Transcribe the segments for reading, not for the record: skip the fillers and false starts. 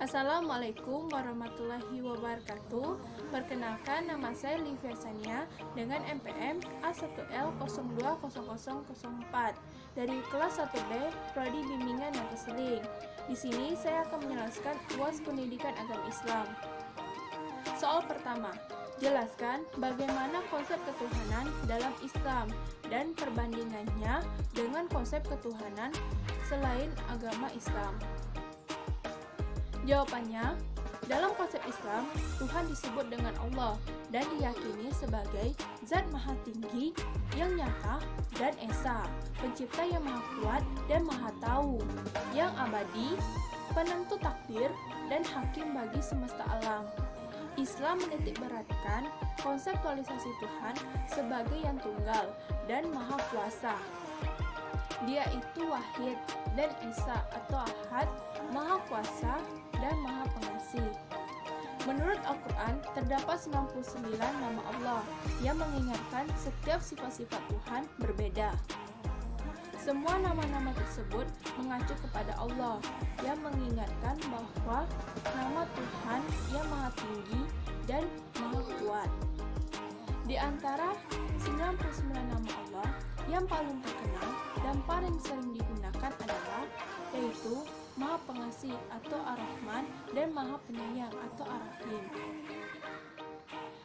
Assalamualaikum warahmatullahi wabarakatuh. Perkenalkan, nama saya Livia Sania dengan NPM A1L020004 dari kelas 1B Prodi Bimbingan dan Konseling. Di sini saya akan menjelaskan UAS Pendidikan Agama Islam. Soal pertama, jelaskan bagaimana konsep ketuhanan dalam Islam dan perbandingannya dengan konsep ketuhanan selain agama Islam. Jawabannya, dalam konsep Islam, Tuhan disebut dengan Allah dan diyakini sebagai Zat Maha Tinggi yang nyata dan esa, pencipta yang maha kuat dan maha tahu, yang abadi, penentu takdir, dan hakim bagi semesta alam. Islam menitikberatkan konseptualisasi Tuhan sebagai yang tunggal dan maha kuasa. Dia itu wahid dan esa atau ahad, maha kuasa dan maha pengasih. Menurut Al-Quran, terdapat 99 nama Allah yang mengingatkan setiap sifat-sifat Tuhan berbeda. Semua nama-nama tersebut mengacu kepada Allah yang mengingatkan bahwa nama Tuhan yang maha tinggi dan maha kuat. Di antara 99 nama Allah yang paling terkenal dan paling sering digunakan adalah yaitu Maha Pengasih atau Ar-Rahman dan Maha Penyayang atau Ar-Rahim.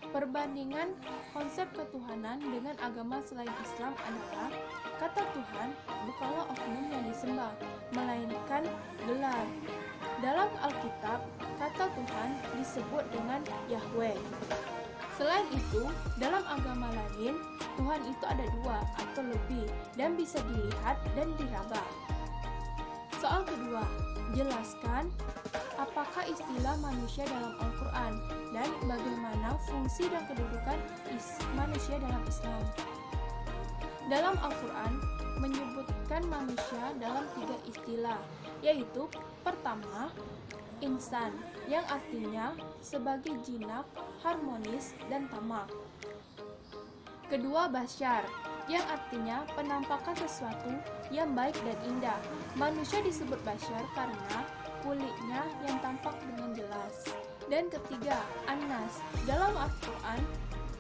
Perbandingan konsep ketuhanan dengan agama selain Islam adalah kata Tuhan bukanlah oknum yang disembah, melainkan gelar. Dalam Alkitab, kata Tuhan disebut dengan Yahweh. Selain itu, dalam agama lain, Tuhan itu ada dua atau lebih dan bisa dilihat dan diraba. Soal kedua, jelaskan apakah istilah manusia dalam Al-Quran dan bagaimana fungsi dan kedudukan manusia dalam Islam. Dalam Al-Quran menyebutkan manusia dalam 3 istilah, yaitu pertama, insan, yang artinya sebagai jinak, harmonis, dan tamak. Kedua, basyar, yang artinya penampakan sesuatu yang baik dan indah. Manusia disebut basyar karena kulitnya yang tampak dengan jelas. Dan ketiga, Anas. Dalam Al-Quran,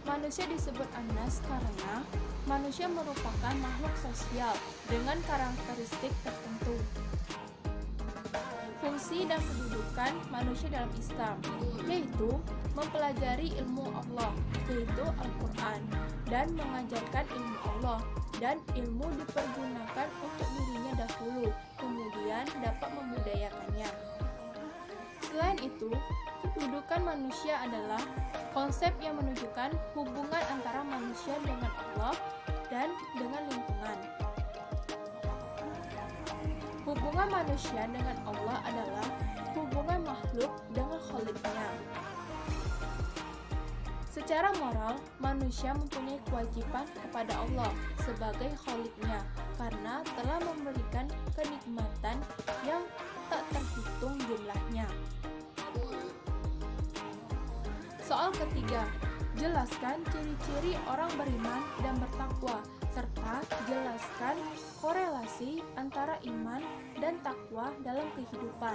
manusia disebut Anas karena manusia merupakan makhluk sosial dengan karakteristik tertentu. Fungsi dan kedudukan manusia dalam Islam, yaitu mempelajari ilmu Allah, yaitu Al-Quran, dan mengajarkan ilmu Allah, dan ilmu dipergunakan untuk dirinya dahulu, kemudian dapat membudayakannya. Selain itu, kedudukan manusia adalah konsep yang menunjukkan hubungan antara manusia dengan Allah dan dengan lingkungan. Hubungan manusia dengan Allah adalah hubungan makhluk dengan Khalik-Nya. Secara moral, manusia mempunyai kewajiban kepada Allah sebagai Khalik-Nya karena telah memberikan kenikmatan yang tak terhitung jumlahnya. Soal ketiga, jelaskan ciri-ciri orang beriman dan bertakwa serta jelaskan korelasi antara iman dan takwa dalam kehidupan.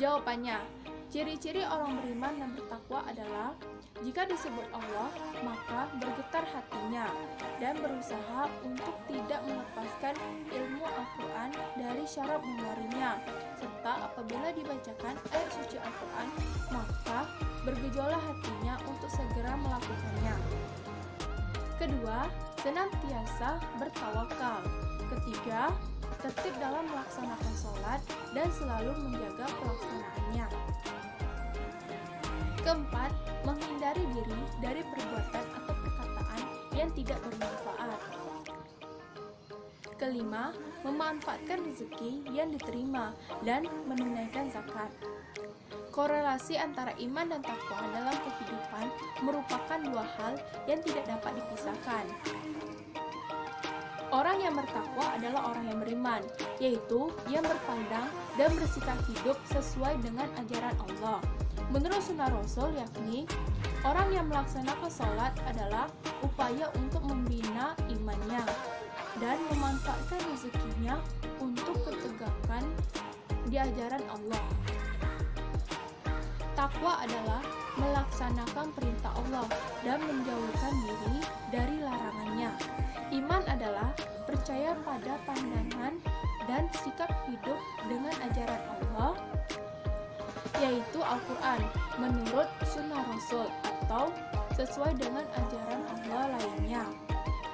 Jawabannya, ciri-ciri orang beriman dan bertakwa adalah jika disebut Allah, maka bergetar hatinya dan berusaha untuk tidak melepaskan ilmu Al-Quran dari syaraf memorinya, serta apabila dibacakan ayat suci Al-Quran, maka bergejolak hatinya untuk segera melakukannya. Kedua, senantiasa bertawakal. Ketiga, tertib dalam melaksanakan sholat dan selalu menjaga pelaksanaannya. Keempat, menghindari diri dari perbuatan atau perkataan yang tidak bermanfaat. Kelima, memanfaatkan rezeki yang diterima dan menunaikan zakat. Korelasi antara iman dan takwa dalam kehidupan merupakan dua hal yang tidak dapat dipisahkan. Orang yang bertakwa adalah orang yang beriman, yaitu yang berpandang dan bersikap hidup sesuai dengan ajaran Allah. Menurut sunnah Rasul, yakni orang yang melaksanakan sholat adalah upaya untuk membina imannya dan memanfaatkan rezekinya untuk ketegakan di ajaran Allah. Takwa adalah melaksanakan perintah Allah dan menjauhkan diri dari larangannya. Iman adalah percaya pada pandangan dan sikap hidup dengan ajaran Allah, yaitu Al-Quran, menurut Sunnah Rasul atau sesuai dengan ajaran Allah lainnya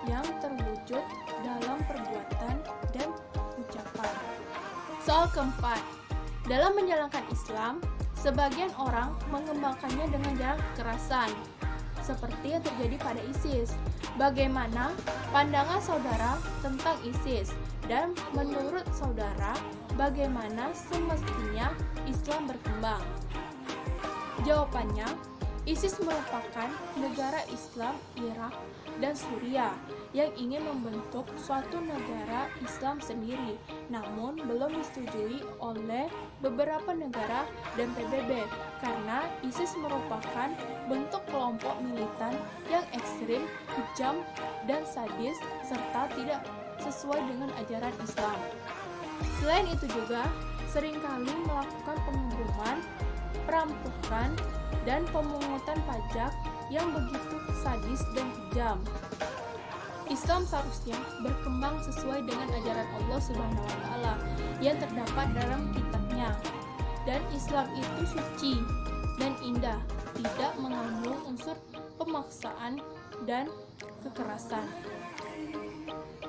yang terwujud dalam perbuatan dan ucapan. Soal keempat, dalam menjalankan Islam, sebagian orang mengembangkannya dengan jalan kekerasan, seperti yang terjadi pada ISIS. Bagaimana pandangan saudara tentang ISIS? Dan menurut saudara, bagaimana semestinya Islam berkembang? Jawabannya, ISIS merupakan negara Islam Irak dan Suriah yang ingin membentuk suatu negara Islam sendiri, namun belum disetujui oleh beberapa negara dan PBB karena ISIS merupakan bentuk kelompok militan yang ekstrim, kejam, dan sadis serta tidak sesuai dengan ajaran Islam. Selain itu juga seringkali melakukan pembunuhan, perampokan, dan pemungutan pajak yang begitu sadis dan kejam. Islam seharusnya berkembang sesuai dengan ajaran Allah Subhanahu wa taala yang terdapat dalam kitabnya. Dan Islam itu suci dan indah, tidak mengandung unsur pemaksaan dan kekerasan.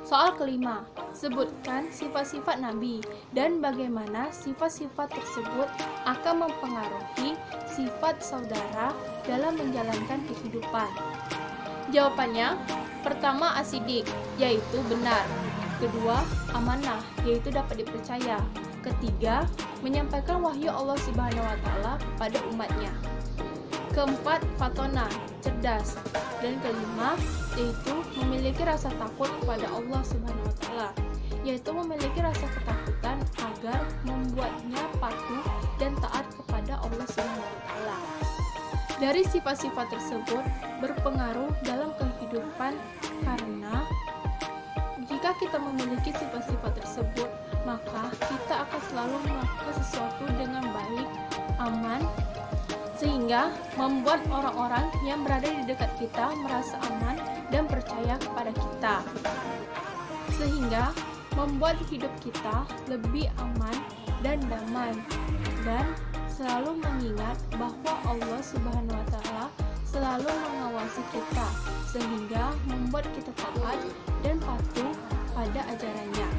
Soal kelima, sebutkan sifat-sifat Nabi dan bagaimana sifat-sifat tersebut akan mempengaruhi sifat saudara dalam menjalankan kehidupan. Jawabannya, pertama asidik, yaitu benar. Kedua, amanah, yaitu dapat dipercaya. Ketiga, menyampaikan wahyu Allah Subhanahu wa taala kepada umatnya. Keempat, fatona, cerdas. Dan kelima, yaitu memiliki rasa takut kepada Allah Subhanahu wa taala, yaitu memiliki rasa ketakutan agar membuatnya patuh dan taat kepada Allah Subhanahu wa taala. Dari sifat-sifat tersebut berpengaruh dalam kehidupan karena jika kita memiliki sifat-sifat tersebut, maka kita akan selalu melakukan sesuatu dengan baik, aman, sehingga membuat orang-orang yang berada di dekat kita merasa aman dan percaya kepada kita, sehingga membuat hidup kita lebih aman dan damai, dan selalu mengingat bahwa Allah Subhanahu wa taala selalu mengawasi kita, sehingga membuat kita taat dan patuh pada ajarannya.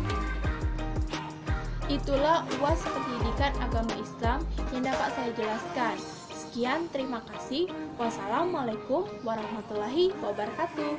Itulah UAS Pendidikan Agama Islam yang dapat saya jelaskan. Sekian, terima kasih. Wassalamualaikum warahmatullahi wabarakatuh.